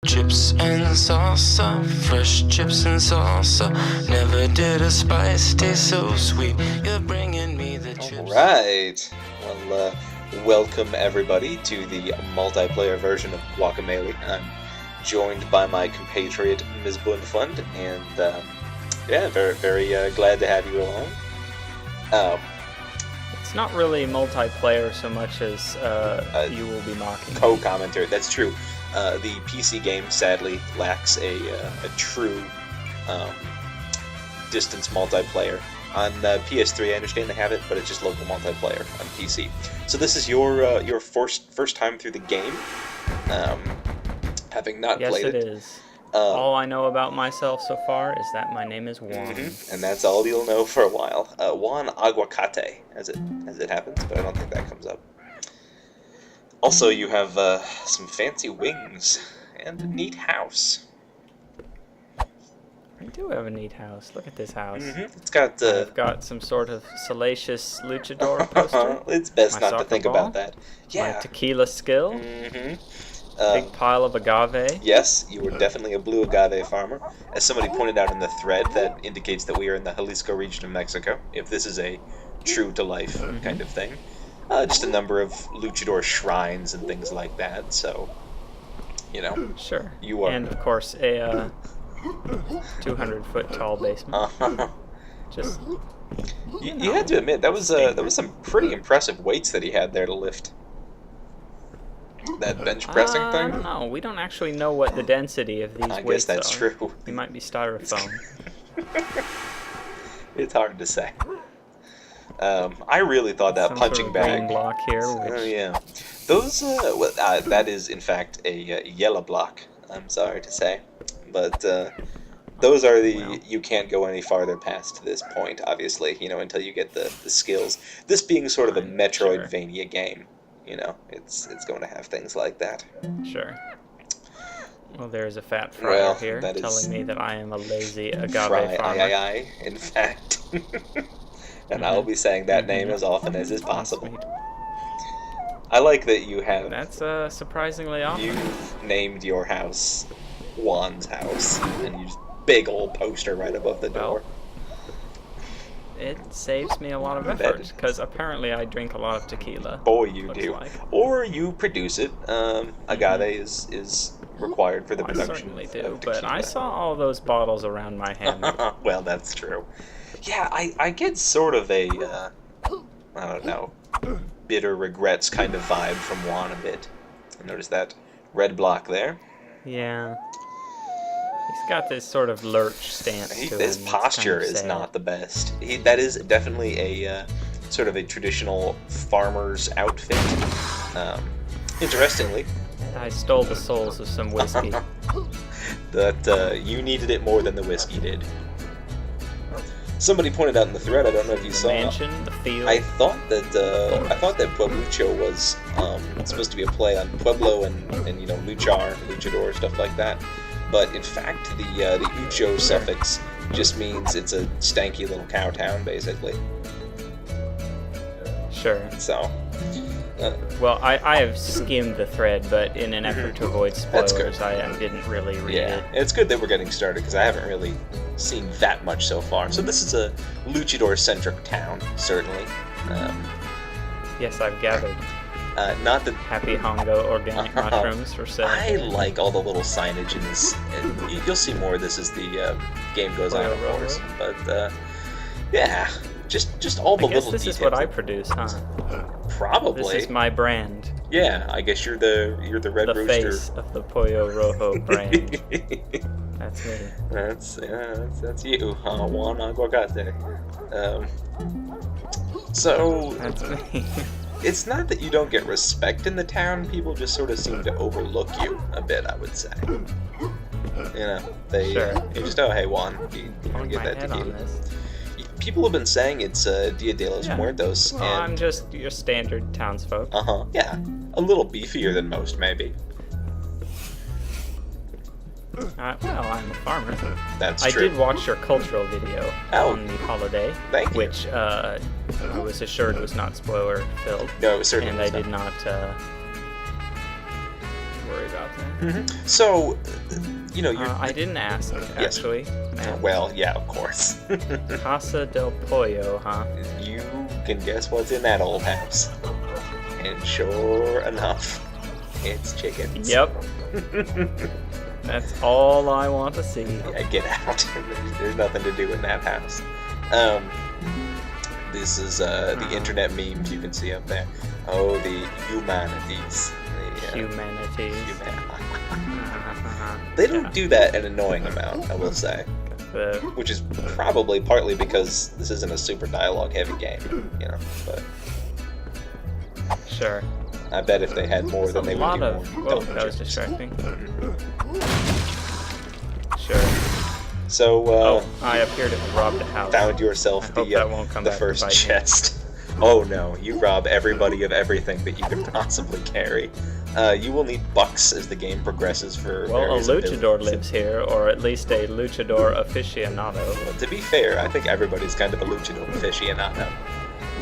Chips and salsa, fresh chips and salsa. Never did a spice taste so sweet. You're bringing me the chips. Alright, well, welcome everybody to the multiplayer version of Guacamelee. I'm joined by my compatriot, Ms. Bundfund, and, yeah, very glad to have you along. It's not really multiplayer so much as you will be mocking. Co-commenter, that's true. The PC game sadly lacks a true distance multiplayer. On PS3, I understand they have it, but it's just local multiplayer on PC. So this is your first time through the game, having not played it. Yes, it is. All I know about myself so far is that my name is Juan. Mm-hmm. And that's all you'll know for a while. Juan Aguacate, as it happens, but I don't think that comes up. Also, you have some fancy wings and a neat house. I do have a neat house. Look at this house. Mm-hmm. It's got I've got some sort of salacious luchador poster. It's best My not to think soccer about ball, that. Yeah. My tequila skill. Mm-hmm. Big pile of agave. Yes, you were definitely a blue agave farmer. As somebody pointed out in the thread, that indicates that we are in the Jalisco region of Mexico, if this is a true-to-life kind of thing. Just a number of luchador shrines and things like that, so, you know. Sure. You are. And, of course, a 200-foot tall basement. Just. You had to admit, that was some pretty impressive weights that he had there to lift. That bench pressing thing? No, we don't actually know what the density of these weights are. I guess that's true. They might be styrofoam. It's hard to say. I really thought that Some punching sort of bag. green block here. Which... yeah. Those, that is in fact a yellow block. I'm sorry to say, but those are the you can't go any farther past this point. Obviously, you know, until you get the skills. This being sort of a Metroidvania game, you know, it's going to have things like that. Sure. Well, there's a fat fryer here that telling me that I am a lazy agave farmer. In fact. And I'll be saying that name as often as is possible. Sweet. I like that you have... That's surprisingly often. You've named your house Juan's house, and you just big old poster right above the door. It saves me a lot of effort, because apparently I drink a lot of tequila. Boy, you do. Like. Or you produce it. Agave is required for the production. I certainly do, but I saw all those bottles around my hand. Well, that's true. Yeah, I get sort of a, I don't know, bitter regrets kind of vibe from Juan a bit. Notice that red block there. Yeah. He's got this sort of lurch stance to him. His posture is not the best. That is definitely a sort of a traditional farmer's outfit. Interestingly, I stole the souls of some whiskey. That you needed it more than the whiskey did. Somebody pointed out in the thread, I don't know if you saw. The mansion, the field. I thought that Pueblucho was supposed to be a play on Pueblo and you know, luchador, stuff like that. But in fact, the ucho suffix just means it's a stanky little cow town, basically. Sure. So. Well, I have skimmed the thread, but in an effort to avoid spoilers, I didn't really read it. Yeah, it's good that we're getting started, because I haven't really seen that much so far. So this is a luchador-centric town, certainly. Yes, I've gathered. Not that Happy Hongo organic mushrooms for sale. I like all the little signage in this. And you'll see more of this as the game goes on, of course. But yeah, just all the little details. This is what I produce, huh? Probably. This is my brand. Yeah, I guess you're the Red Rooster. The face of the Pollo Rojo brand. That's me. That's you, Juan Aguacate. So that's me. It's not that you don't get respect in the town. People just sort of seem to overlook you a bit, I would say. You know, they just, oh hey Juan, you want to get that tequila? People have been saying it's Dia de los Muertos. Well, and I'm just your standard townsfolk. Yeah, a little beefier than most, maybe. Well, I'm a farmer. That's true. I did watch your cultural video on the holiday, which I was assured was not spoiler-filled. No, it certainly and was I did not worry about that. So, you know, I didn't ask, actually. Yes. Well, yeah, of course. Casa del Pollo, huh? You can guess what's in that old house. And sure enough, it's chickens. Yep. That's all I want to see. Yeah, get out. There's nothing to do in that house. This is the internet memes you can see up there. Oh, the humanities. Humanities. They don't do that an annoying amount, I will say. Which is probably partly because this isn't a super dialogue-heavy game, you know, but... Sure. I bet if they had more, then they would do more. Whoa, that was distracting. Sure. So, I appear to have robbed a house. Found yourself the first chest. Oh no, you rob everybody of everything that you can possibly carry. You will need bucks as the game progresses for various a luchador abilities. lives here, or at least a luchador aficionado. Well, to be fair, I think everybody's kind of a luchador aficionado.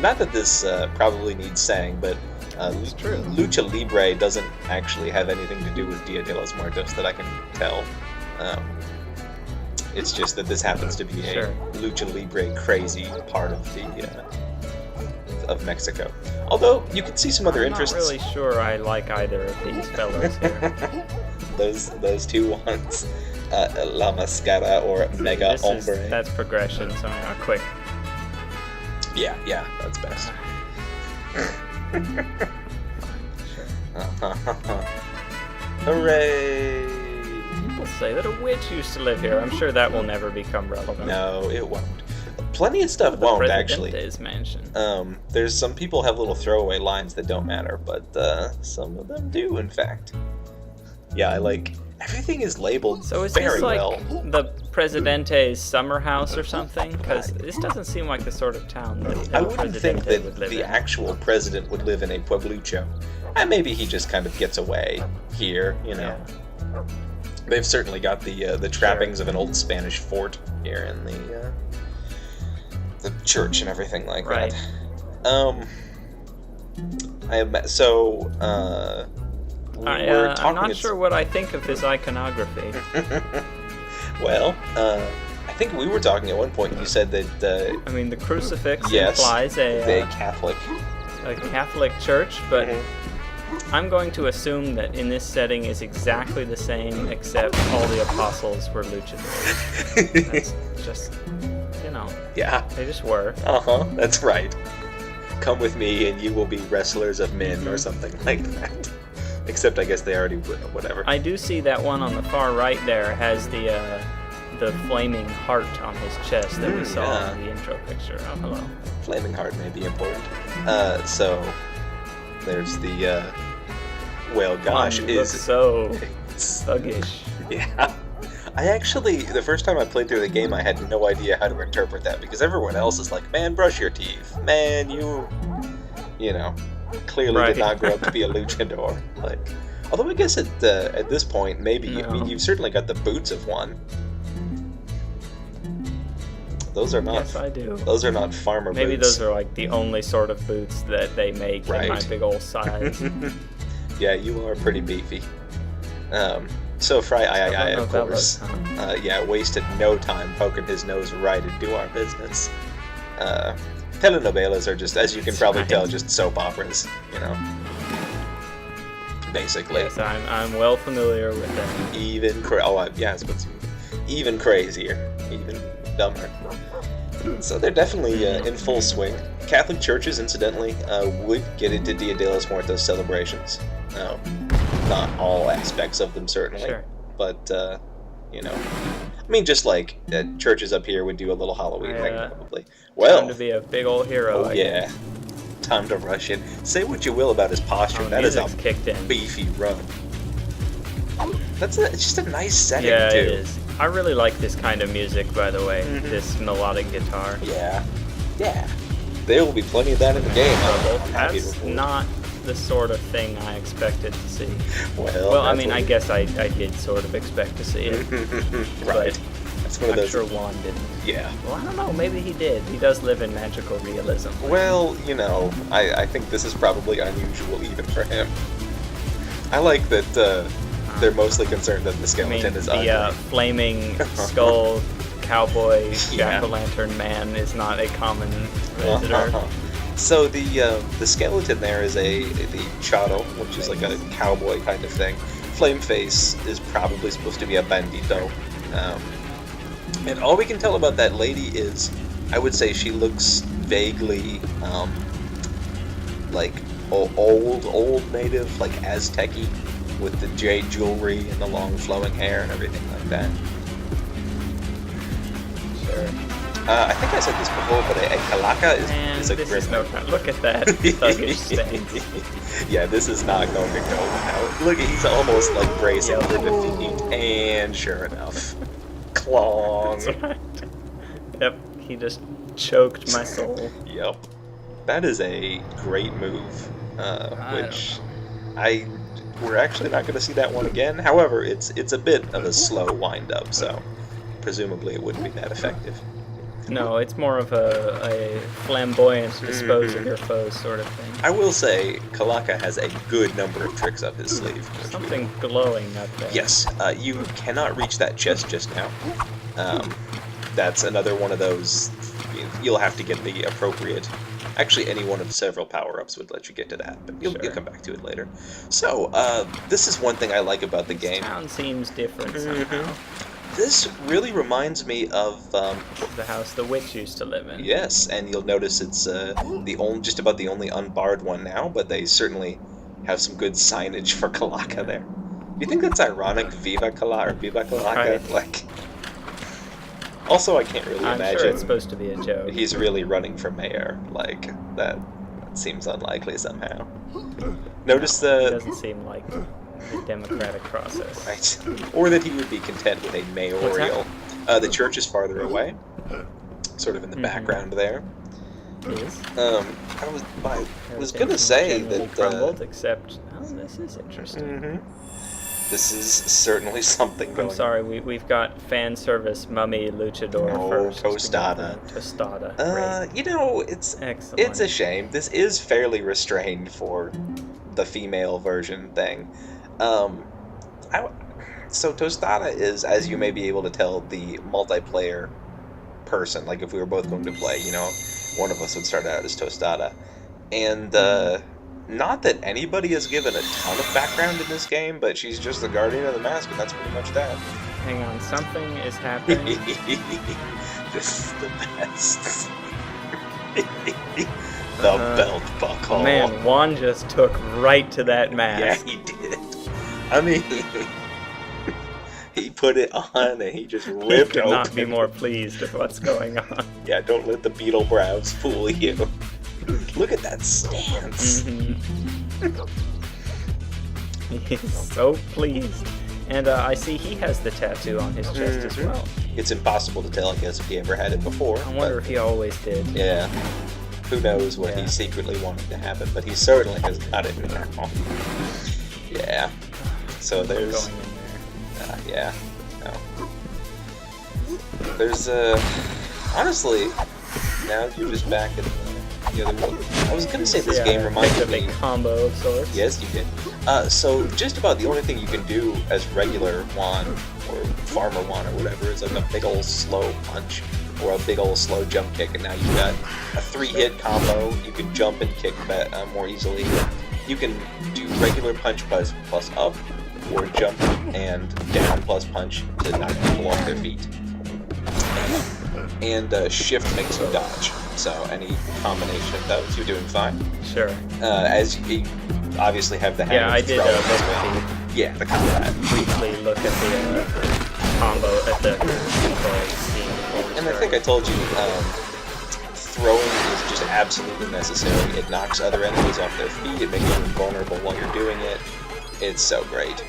Not that this probably needs saying, but It's true. Lucha Libre doesn't actually have anything to do with Dia de los Muertos that I can tell. It's just that this happens to be a Lucha Libre crazy part of the of Mexico. Although you can see some other interests. I'm not really sure I like either of these fellows here. those two ones, La Mascara or Mega Hombre. That's progression, so quick. Yeah, that's best. Hooray! People say that a witch used to live here. I'm sure that will never become relevant. No, it won't. Plenty of stuff won't, actually. Mansion. There's some people have little throwaway lines that don't matter, but some of them do, in fact. Yeah, I like... Everything is labeled so is very this like well. The Presidente's summer house or something? Because this doesn't seem like the sort of town that I wouldn't think that would live the in. actual president would live in a pueblucho. And maybe he just kind of gets away here, you know. Yeah. They've certainly got the trappings of an old Spanish fort here in the church and everything like that. I'm not sure what I think of this iconography. Well, I think we were talking at one point, and you said that... I mean, the crucifix implies a Catholic church, but I'm going to assume that in this setting is exactly the same, except all the apostles were luchadors. That's just, you know. Yeah. They just were. That's right. Come with me, and you will be wrestlers of men, or something like that. Except I guess they already would, whatever. I do see that one on the far right there has the flaming heart on his chest that we saw in the intro picture. Oh, hello. Flaming heart may be important. So there's the well, gosh, looks so thuggish. Yeah. I actually, the first time I played through the game, I had no idea how to interpret that because everyone else is like, man, brush your teeth. Man, you know. Clearly did not grow up to be a luchador. Like, although I guess at this point, maybe I mean you've certainly got the boots of one. Those are not. Yes, I do. Those are not farmer boots. Maybe those are like the only sort of boots that they make in my big old size. Yeah, you are pretty beefy. So Fry of course, wasted no time poking his nose right into our business. Telenovelas are just, as you can probably tell, just soap operas, you know. Basically. Yes, I'm well familiar with them. Even crazier, even dumber. So they're definitely in full swing. Catholic churches, incidentally, would get into Dia de los Muertos celebrations. Not all aspects of them, certainly, but you know. I mean, just like churches up here would do a little Halloween thing, probably. Well, time to be a big old hero. Oh, yeah. Time to rush in. Say what you will about his posture. That is a beefy run. It's just a nice setting, too. Yeah, it is. I really like this kind of music, by the way. This melodic guitar. Yeah. There will be plenty of that in the game. That's not the sort of thing I expected to see. Well, I mean, I guess I did sort of expect to see it. Right. That's one of those. I'm sure Juan didn't. Yeah. Well, I don't know. Maybe he did. He does live in magical realism. Well, you know, I think this is probably unusual even for him. I like that They're mostly concerned that the skeleton is ugly. The flaming skull cowboy jack-o'-lantern man is not a common visitor. So the skeleton there is the Charo, which is like a cowboy kind of thing. Flameface is probably supposed to be a bandito. And all we can tell about that lady is, I would say she looks vaguely like old native, like Aztec-y, with the jade jewelry and the long flowing hair and everything like that. Sure. I think I said this before, but a calaca is a grim. Look at that thuggish stance. Yeah, this is not going to go now. Look, he's almost like bracing for defeat, and sure enough, clong. That's right. Yep, he just choked my soul. Yep. That is a great move, which we're actually not going to see that one again. However, it's a bit of a slow wind-up, so presumably it wouldn't be that effective. No, it's more of a flamboyant dispose of your foes sort of thing. I will say, Calaca has a good number of tricks up his sleeve. Something glowing up there. Yes, you cannot reach that chest just now. That's another one of those, you'll have to get the appropriate... Actually, any one of several power-ups would let you get to that, but you'll come back to it later. So, this is one thing I like about the game. The town seems different somehow. This really reminds me of the house the witch used to live in. Yes, and you'll notice it's just about the only unbarred one now, but they certainly have some good signage for Calaca there. Do you think that's ironic? Viva Calaca or Viva Calaca? Right. Like. Also, I can't really imagine. I'm sure it's supposed to be a joke. He's really running for mayor. Like that seems unlikely somehow. Notice It doesn't seem like the democratic process. Right. Or that he would be content with a mayoral. The church is farther away, sort of in the background there. Is? I was gonna say that crumbled, except this is interesting. This is certainly something going on. I'm sorry, we've got fan service mummy luchador first. Tostada. Tostada. You know, it's a shame. This is fairly restrained for the female version thing. So Tostada is, as you may be able to tell, the multiplayer person. Like if we were both going to play, one of us would start out as Tostada. And not that anybody has given a ton of background in this game, but she's just the guardian of the mask, and that's pretty much that. Hang on, something is happening. This is the best. The belt buckle. Man, Juan just took right to that mask. Yeah, he did. I mean, he put it on and he just ripped he could open. Not be more pleased with what's going on. Yeah, don't let the beetle brows fool you. Look at that stance. He's so pleased. And I see he has the tattoo on his chest as well. It's impossible to tell, I guess, if he ever had it before. I wonder if he always did. Yeah. Who knows what he secretly wanted to happen, but he certainly has got it now. Yeah. So there's... Going in there. Yeah. No. There's, honestly, now you're just back in the other world. I was gonna say this game reminded me... a combo of sorts. Yes, you did. So just about the only thing you can do as regular Juan, or Farmer Juan, or whatever, is like a big old slow punch, or a big old slow jump kick, and now you've got a 3-hit combo. You can jump and kick more easily. You can do regular punch plus up, or jump and down plus punch to knock people off their feet. And shift makes you dodge. So any combination of those, you're doing fine. Sure. As you obviously have the habit I did look at the... Yeah, the combat. Briefly look at the combo, at the combo scheme. And I think I told you, throwing is just absolutely necessary. It knocks other enemies off their feet, it makes you invulnerable while you're doing it. It's so great.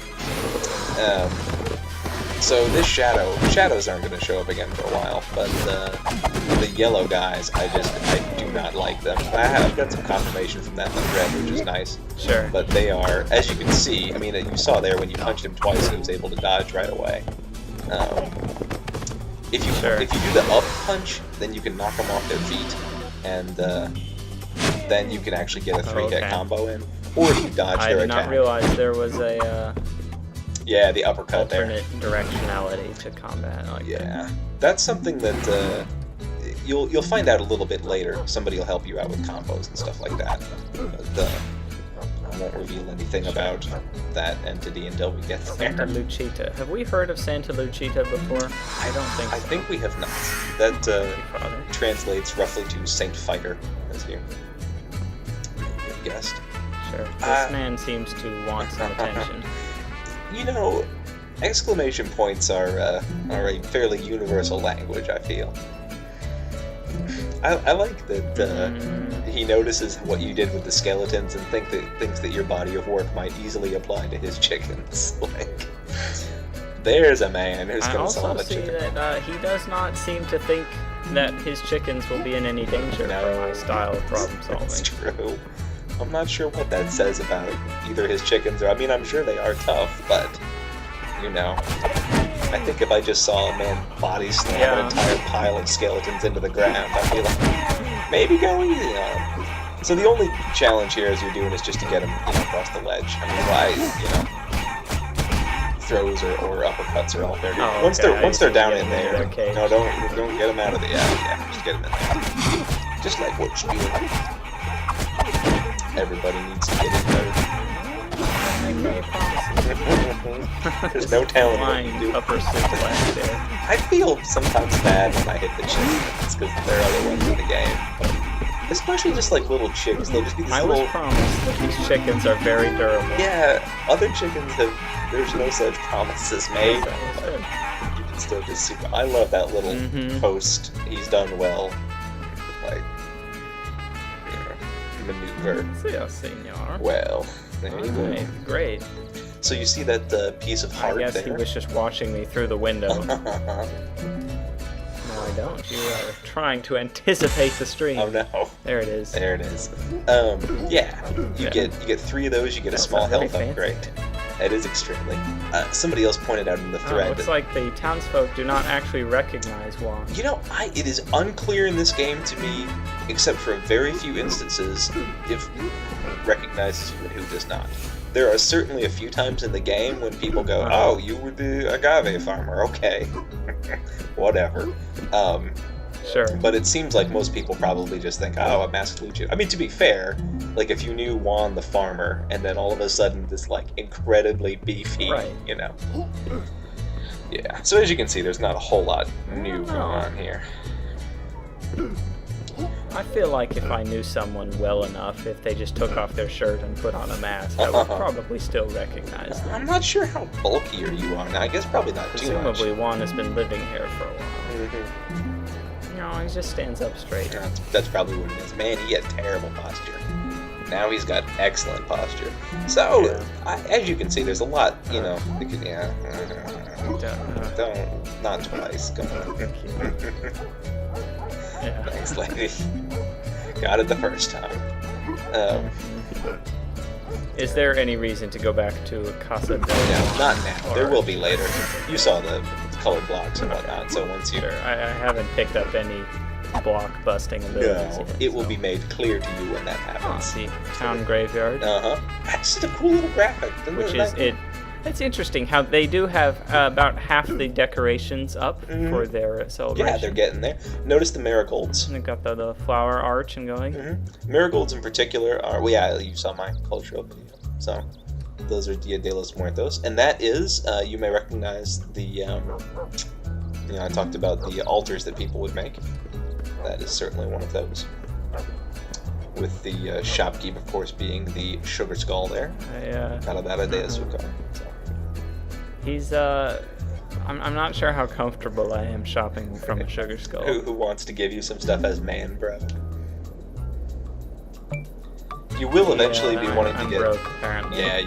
So this shadows aren't going to show up again for a while, but the yellow guys, I do not like them. I've got some confirmation from that in the thread, which is nice. Sure. But they are, as you can see, I mean, you saw there when you punched him twice, he was able to dodge right away. If you do the up punch, then you can knock them off their feet, and then you can actually get a 3-hit combo in. Or if you dodge their attack. I did not realize there was a Yeah, the uppercut alternate directionality to combat. That's something that you'll find out a little bit later. Somebody will help you out with combos and stuff like that. But, I won't reveal anything about that entity until we get there. Santa Lucita. Have we heard of Santa Lucita before? I don't think so. I think we have not. That translates roughly to Saint Fighter, as you guessed. Sure. This man seems to want some attention. You know, exclamation points are a fairly universal language, I feel. I like that he notices what you did with the skeletons and thinks that your body of work might easily apply to his chickens. Like, there's a man who's going to solve a chicken. I also see that he does not seem to think that his chickens will be in any danger from my style of problem solving. That's true. I'm not sure what that says about either his chickens or... I mean, I'm sure they are tough, but, you know... I think if I just saw a man body slam an entire pile of skeletons into the ground, I'd be like, maybe go easy on him. So the only challenge here as you're doing is just to get him across the ledge. I mean, throws or uppercuts are all fair. Once they're down in there, no, don't get him out of the just get him in there. Just like what you're doing. Everybody needs to get in there. There's no telling what you do. Upper there. I feel sometimes bad when I hit the chickens because there are other ones in the game. But especially just like little chicks, they'll just be these I little... was promised that these chickens are very durable. Yeah, other chickens there's no such promises made. It's still just super... I love that little post. He's done well. Like, maneuver. Senor. Well, there you go. Great. So you see that piece of heart there? I guess he was just watching me through the window. No, I don't. You are trying to anticipate the stream. Oh no. There it is. There it is. You get 3 of those, you get a small health upgrade. It is extremely. Somebody else pointed out in the thread. Looks like the townsfolk do not actually recognize Juan. You know, it is unclear in this game to me, except for a very few instances, if recognizes you and who does not. There are certainly a few times in the game when people go, "Oh, you were the agave farmer." Okay, whatever. Sure. But it seems like most people probably just think, "Oh, a masked Lucha." I mean, to be fair, like if you knew Juan the farmer, and then all of a sudden this like incredibly beefy, Yeah. So as you can see, there's not a whole lot new going on here. I feel like if I knew someone well enough, if they just took off their shirt and put on a mask, I would probably still recognize them. I'm not sure how bulkier you are now. I guess probably not too much. Presumably Juan has been living here for a while. No, he just stands up straight. That's probably what it is. Man, he had terrible posture. Now he's got excellent posture. So, as you can see, there's a lot, don't, not twice. Come on. Thanks, lady. Got it the first time. Is there any reason to go back to Casa del No, not now. There will be later. You saw the colored blocks and whatnot, so once you... Sure, I haven't picked up any block-busting abilities yet. It will be made clear to you when that happens. The town graveyard. That's just a cool little graphic. It's interesting how they do have about half the decorations up for their celebration. Yeah, they're getting there. Notice the marigolds. They've got the flower arch and going. Marigolds in particular are... Well, yeah, you saw my cultural video. So, those are Dia de los Muertos. And that is, you may recognize the... I talked about the altars that people would make. That is certainly one of those. With the shopkeep, of course, being the sugar skull there. Calavera de Azúcar. He's, I'm not sure how comfortable I am shopping from a sugar skull. Who wants to give you some stuff as man, bro? You will eventually be wanting to get... broke, apparently. Yeah,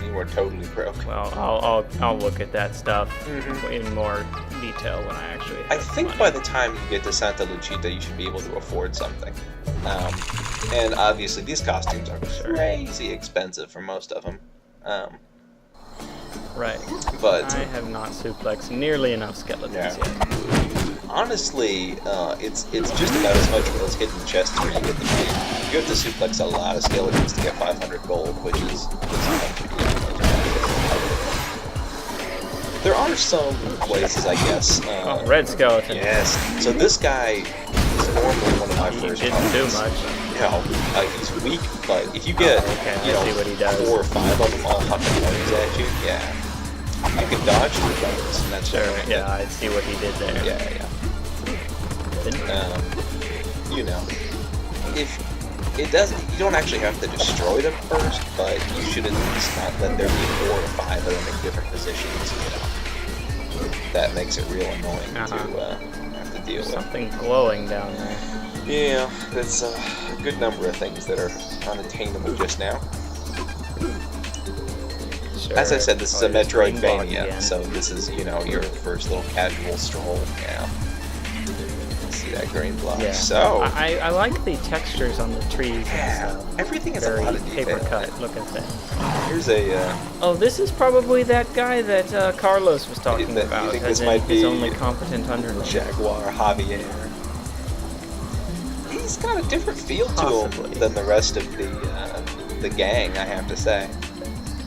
you are totally broke. Well, I'll look at that stuff in more detail when I actually have I think money. By the time you get to Santa Lucita, you should be able to afford something. And obviously, these costumes are crazy expensive for most of them. Right. But I have not suplexed nearly enough skeletons yet. Honestly, it's just about as much of those hidden chests where you get the You have to suplex a lot of skeletons to get 500 gold, which is are some places, I guess. Red skeleton. Yes. So this guy is normally one of my first. He didn't do much. No, he's weak, but if you get see what he does. 4 or 5 of them all hucking buttons at you, yeah, you can dodge the buttons, and that's sure. Yeah, I see what he did there. Yeah. You know, if it doesn't, you don't actually have to destroy them first, but you should at least not let there be 4 or 5 of them in different positions. You know, that makes it real annoying to have to deal with. Something glowing down there. Yeah, that's a good number of things that are unattainable just now. Sure. As I said, this is a Metroidvania, so this is, your first little casual stroll. Yeah. See that green block. Yeah. So I like the textures on the trees. Yeah, everything is a very lot of detail. paper cut looking thing. Here's a. Oh, this is probably that guy that Carlos was talking that, about. You think as this might be his only competent underling. Jaguar Javier. He's got a different feel to him than the rest of the gang, I have to say.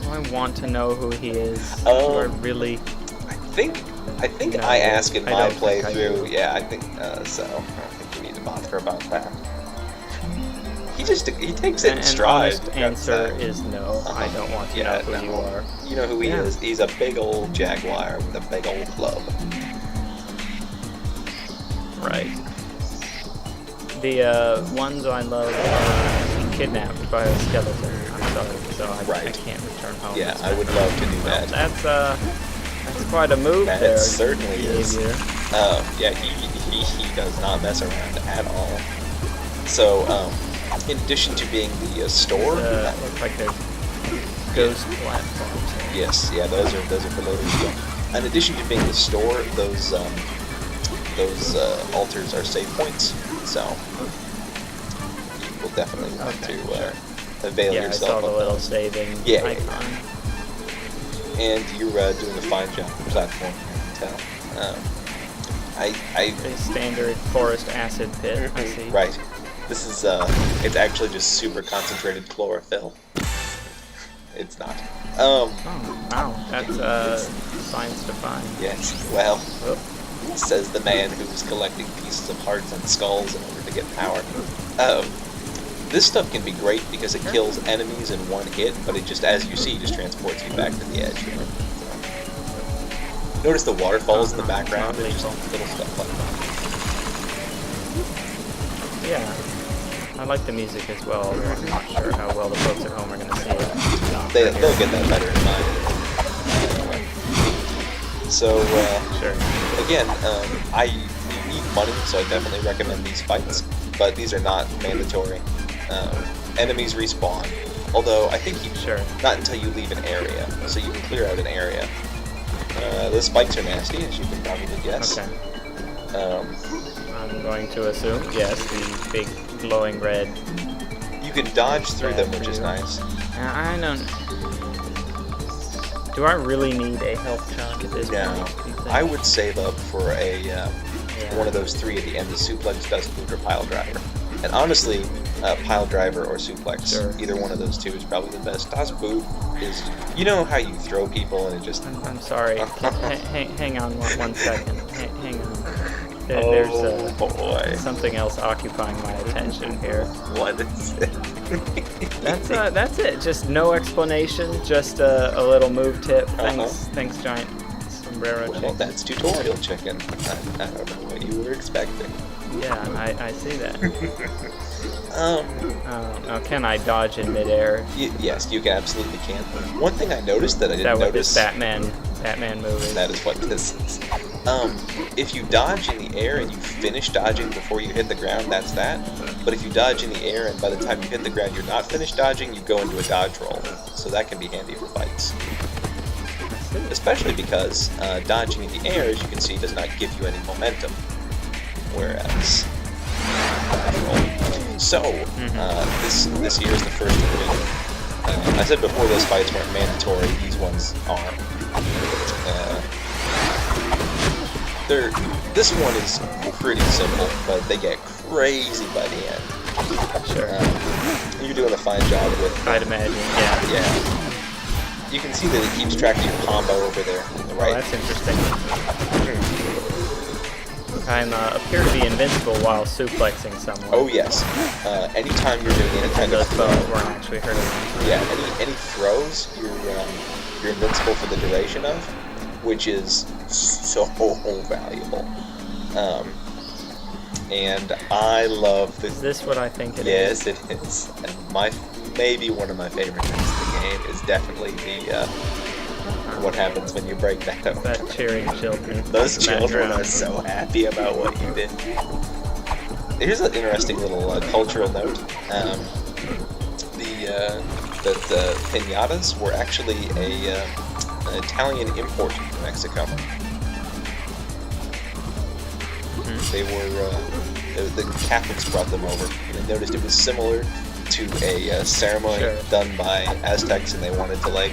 I want to know who he is. Do I really? I think No, I ask in I my don't think I playthrough. do. Yeah, I think so. I don't think you need to bother about that. He takes it in stride. Honest answer is no. I don't want to know who you are. You know who he is. He's a big old jaguar with a big old club. Right. The ones I love are kidnapped by a skeleton. I'm sorry, so I can't return home. Yeah, I would love to do that. That's quite a move that there. Certainly is. Yeah, he does not mess around at all. So, in addition to being the store, looks like there's ghost platforms. Yes, yeah, those are for loaders. In addition to being the store, those altars are save points. So you will definitely want to avail yourself I saw the little saving icon. And you're doing a fine job with the platform, I can tell. A standard forest acid pit, I see. Right. This is, it's actually just super concentrated chlorophyll. It's not. Oh, wow. That's, science defined. Yes, well, says the man who was collecting pieces of hearts and skulls in order to get power. This stuff can be great because it kills enemies in one hit, but it just, as you see, just transports you back to the edge. You know? So. Notice the waterfalls in the background, and just little stuff like that. Yeah. I like the music as well. I'm not sure how well the folks at home are going to see it. They'll get that better in mind. So, again, you need money, so I definitely recommend these fights, but these are not mandatory. Enemies respawn, although I think not until you leave an area, so you can clear out an area. The spikes are nasty, as you can probably guess. Okay. I'm going to assume, yes, the big glowing red. You can dodge through them, which is nice. I don't... Do I really need a health chunk at this point? I would save up for a one of those 3 at the end, the suplex, dust boot, or pile driver. And honestly, pile driver or suplex, either one of those 2 is probably the best. Dust boot is, you know how you throw people and it just... I'm sorry. Hang on one second. Hang on. There's boy. Something else occupying my attention here. What is it? That's it. Just no explanation. Just a little move tip. Thanks, giant sombrero chicken. Well, that's tutorial chicken. I don't know what you were expecting. Yeah, I see that. Now can I dodge in midair? Yes, you absolutely can. One thing I noticed that I didn't notice. That what this Batman movie. That is what this is. If you dodge in the air and you finish dodging before you hit the ground, that's that. But if you dodge in the air and by the time you hit the ground you're not finished dodging, you go into a dodge roll. So that can be handy for fights. Especially because dodging in the air, as you can see, does not give you any momentum. Whereas dodge roll. So, this here is the first arena. I said before those fights weren't mandatory, these ones are. This one is pretty simple, but they get crazy by the end. Sure. You're doing a fine job with... I'd imagine, yeah. You can see that it keeps track of your combo over there on the right. Oh, that's interesting. I appear to be invincible while suplexing someone. Oh yes. Anytime you're doing any kind of those bones weren't actually hurting me. Yeah, any throws you're invincible for the duration of, which is so valuable. And I love the. Is this what I think it Yes, is? it is. And maybe one of my favorite things in the game is definitely the what happens when you break that open. That cheering children. Those children are so happy about what you did. Here's an interesting little cultural note. The piñatas were actually an Italian import to Mexico. They were the Catholics brought them over, and I noticed it was similar to a ceremony done by Aztecs, and they wanted to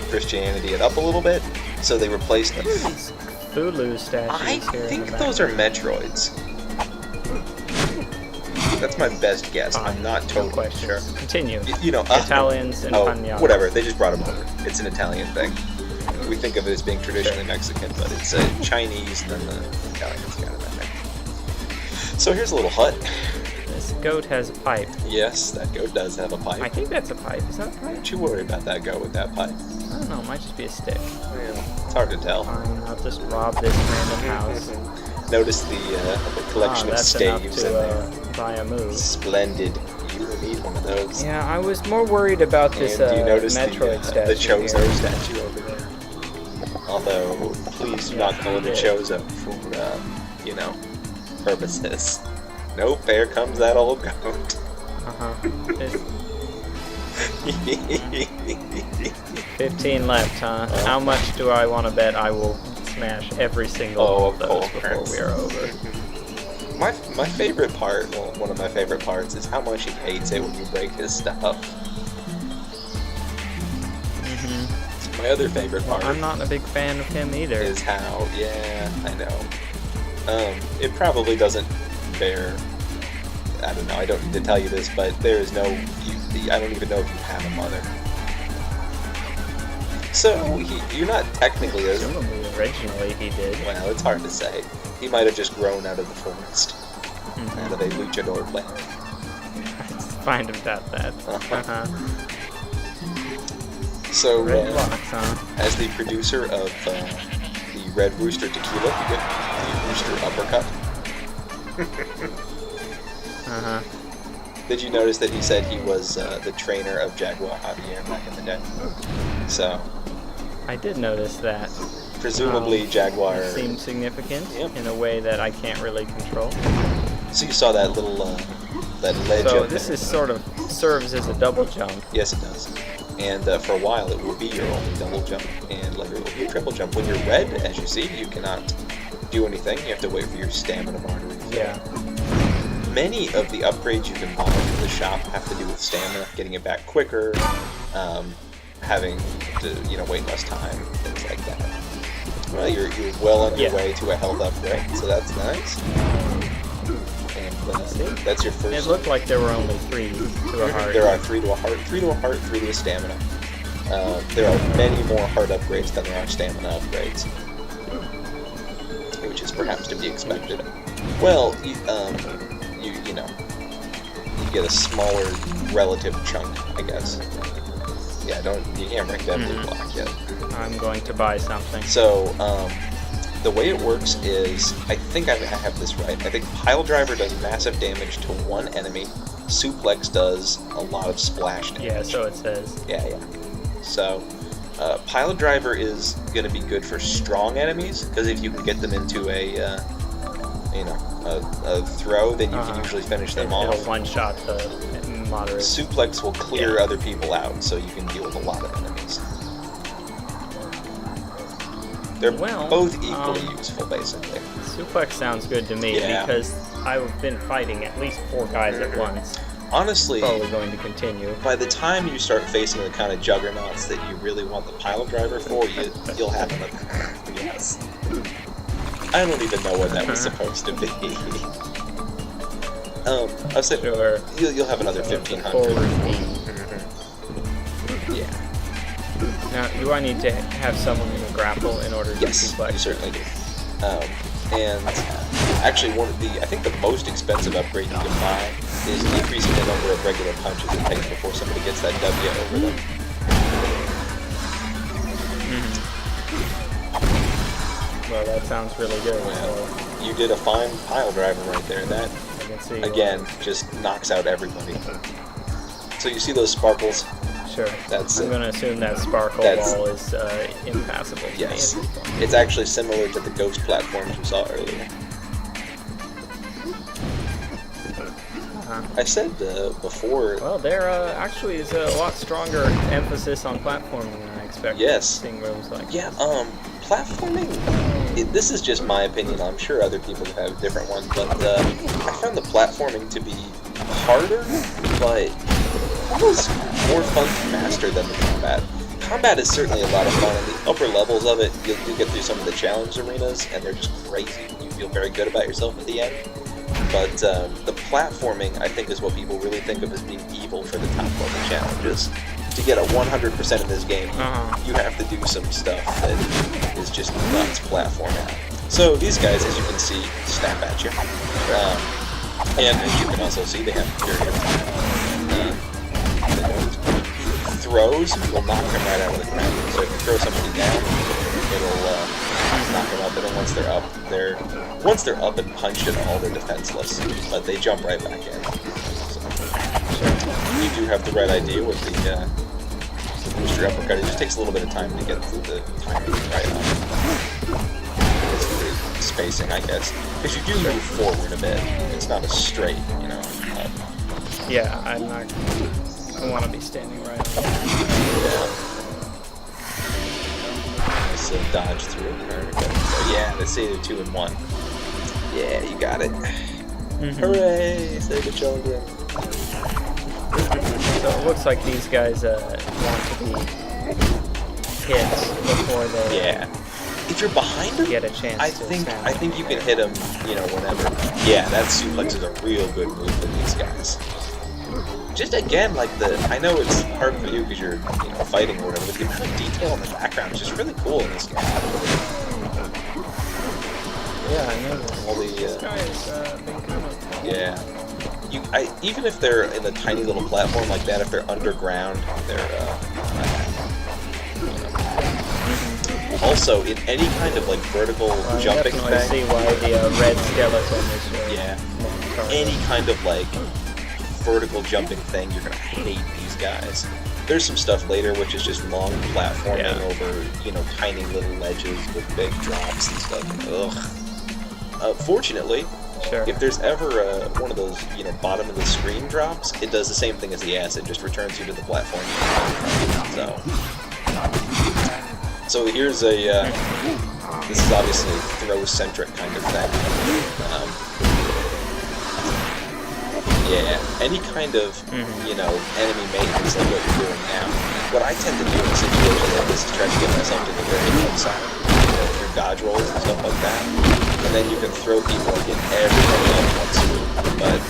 Christianity it up a little bit, so they replaced the Cthulhu statues. I think those are Metroids. That's my best guess. I'm not totally sure. Continue. Italians and piñatas. Whatever. They just brought them over. It's an Italian thing. We think of it as being traditionally Mexican, but it's Chinese, and then the Italians got it that way. So here's a little hut. This goat has a pipe. Yes, that goat does have a pipe. I think that's a pipe. Is that a pipe? Don't you worry about that goat with that pipe. I don't know. It might just be a stick. Well, it's hard to tell. Fine, I'll just rob this random house. Notice the collection of staves in there. Buy a move. Splendid. You need one of those. Yeah, I was more worried about this do you notice Metroid statue. The Chozo statue over there? Although, please do not call it a Chozo for, purposes. Nope, there comes that old goat. 15 left, huh? How much do I want to bet I will smash every single of those before we are over? My favorite part, well, one of my favorite parts, is how much he hates it when you break his stuff. My other favorite part. I'm not a big fan of him either. Is how, yeah, I know. It probably doesn't bear. I don't know. I don't need to tell you this, but there is no. I don't even know if you have a mother. So you're not technically as. Originally, he did. Well, it's hard to say. He might have just grown out of the forest, out of a luchador planet. I find him doubt that. So, rocks, as the producer of the Red Rooster tequila, you get the Rooster uppercut. Did you notice that he said he was the trainer of Jaguar Javier back in the day? So. I did notice that. Presumably Jaguar. Seems significant in a way that I can't really control. So you saw that little that ledge. So this is sort of serves as a double jump. Yes, it does. And for a while, it will be your only double jump, and later it will be a triple jump. When you're red, as you see, you cannot do anything. You have to wait for your stamina bar to refill. Yeah. Many of the upgrades you can buy from the shop have to do with stamina, getting it back quicker, having to wait less time, things like that. Well, you're well on your way to a health upgrade, so that's nice. And that's your first. It looked like there were only 3 to a heart. There are 3 to a heart, 3 to a heart, 3 to a stamina. There are many more heart upgrades than there are stamina upgrades, which is perhaps to be expected. Well, you get a smaller relative chunk, I guess. Yeah, you can't break that blue block yet. I'm going to buy something. So, the way it works is, I think I have this right. I think Pile Driver does massive damage to one enemy. Suplex does a lot of splash damage. Yeah, so it says. Yeah. So, Pile Driver is going to be good for strong enemies, because if you can get them into a throw, then you can usually finish them off. It'll one-shot the moderate. Suplex will clear other people out, so you can deal with a lot of enemies. They're both equally useful, basically. Suplex sounds good to me because I've been fighting at least 4 guys at once. Honestly, probably going to continue. By the time you start facing the kind of juggernauts that you really want the Pile Driver for, you'll have them. Yes. I don't even know what that was supposed to be. I said you'll have another 1,500. Yeah. Now, do I need to have someone in a grapple in order to Yes, you certainly do. And actually, I think the most expensive upgrade you can buy is decreasing the number of regular punches it takes before somebody gets that W over them. Well, that sounds really good. Well, you did a fine pile driver right there. That, I can see again, just knocks out everybody. So you see those sparkles? Sure. I'm going to assume that sparkle wall is impassable. Yes. It's actually similar to the ghost platforms we saw earlier. I said before... Well, there actually is a lot stronger emphasis on platforming than I expected. Yes. Seeing what it was like. Yeah, platforming... this is just my opinion. I'm sure other people have different ones, but I found the platforming to be harder, but almost more fun to master than the combat. Combat is certainly a lot of fun, and the upper levels of it, you'll get through some of the challenge arenas, and they're just crazy, and you feel very good about yourself at the end. But the platforming, I think, is what people really think of as being evil for the top level challenges. To get a 100% in this game, you have to do some stuff that is just nuts platforming. So these guys, as you can see, snap at you. And as you can also see, they have periods. Throws will knock them right out of the ground. So if you throw somebody down, it'll knock them up. And then once they're up and punched at all, they're defenseless. But they jump right back in. So you do have the right idea with the booster uppercut. It just takes a little bit of time to get the timing right on. It's the spacing, I guess. Because you do move forward a bit. It's not a straight, you know. Yeah, I want to be standing right on. Yeah. Nice dodge through. There we go. So yeah, let's say they're 2 and 1. Yeah, you got it. Hooray! Save the children. So it looks like these guys want to be hit before they if you're behind them, get a chance. I think you can hit them, you know, whenever. Yeah, that suplex is a real good move for these guys. Just again, like I know it's hard for you because you're, you know, fighting or whatever, but the amount of detail in the background is just really cool in this game. Yeah, I know. All the this guy has been kind of... Yeah. Even if they're in a tiny little platform like that, if they're underground, they're also in any kind of like vertical jumping thing. I see why the red skeleton is any kind of like vertical jumping thing, you're gonna hate these guys. There's some stuff later which is just long platforming over, you know, tiny little ledges with big drops and stuff. Ugh. Fortunately, if there's ever one of those, you know, bottom of the screen drops, it does the same thing as the acid, just returns you to the platform. So here's a, this is obviously a throw-centric kind of thing. Yeah, any kind of, you know, enemy maintenance like what you're doing now. What I tend to do in a situation like this is try to get myself to the very outside, you know, through dodge rolls and stuff like that. And then you can throw people and get everybody up in one swoop. But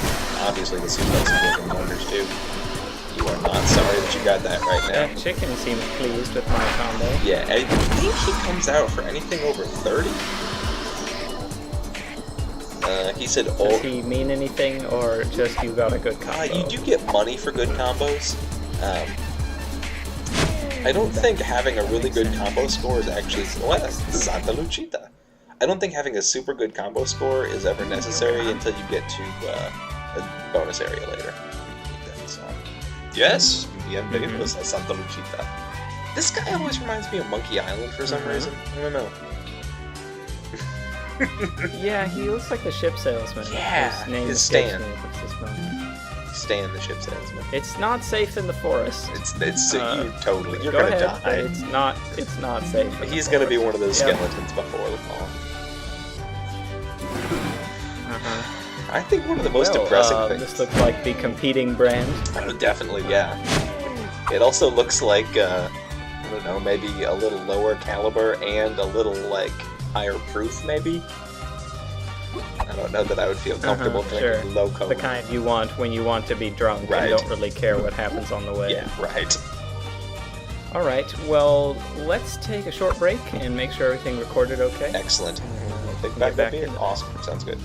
obviously the suplex is working wonders too. You are not sorry that you got that right now. That chicken seems pleased with my combo. Yeah, I think he comes out for anything over 30. He said... Does he mean anything, or just you got a good combo? You do get money for good combos. I don't think having a really good combo score is actually... Santa Luchita. I don't think having a super good combo score is ever necessary until you get to a bonus area later. Yes, bienvenidos a Santa Luchita. This guy always reminds me of Monkey Island for some reason. I don't know. Yeah, he looks like the ship salesman. Yeah, his name is Stan. Stan, the ship salesman. It's not safe in the forest. You're gonna die. But it's not safe. He's gonna be one of those skeletons before the fall. I think one of the most depressing things. This looks like the competing brand. Definitely, yeah. It also looks like, I don't know, maybe a little lower caliber and a little, like, higher proof, maybe? I don't know that I would feel comfortable drinking low code. The kind you want when you want to be drunk and don't really care what happens on the way. Yeah, right. All right. Well, let's take a short break and make sure everything recorded okay. Excellent. Take back that beer. Awesome. Sounds good.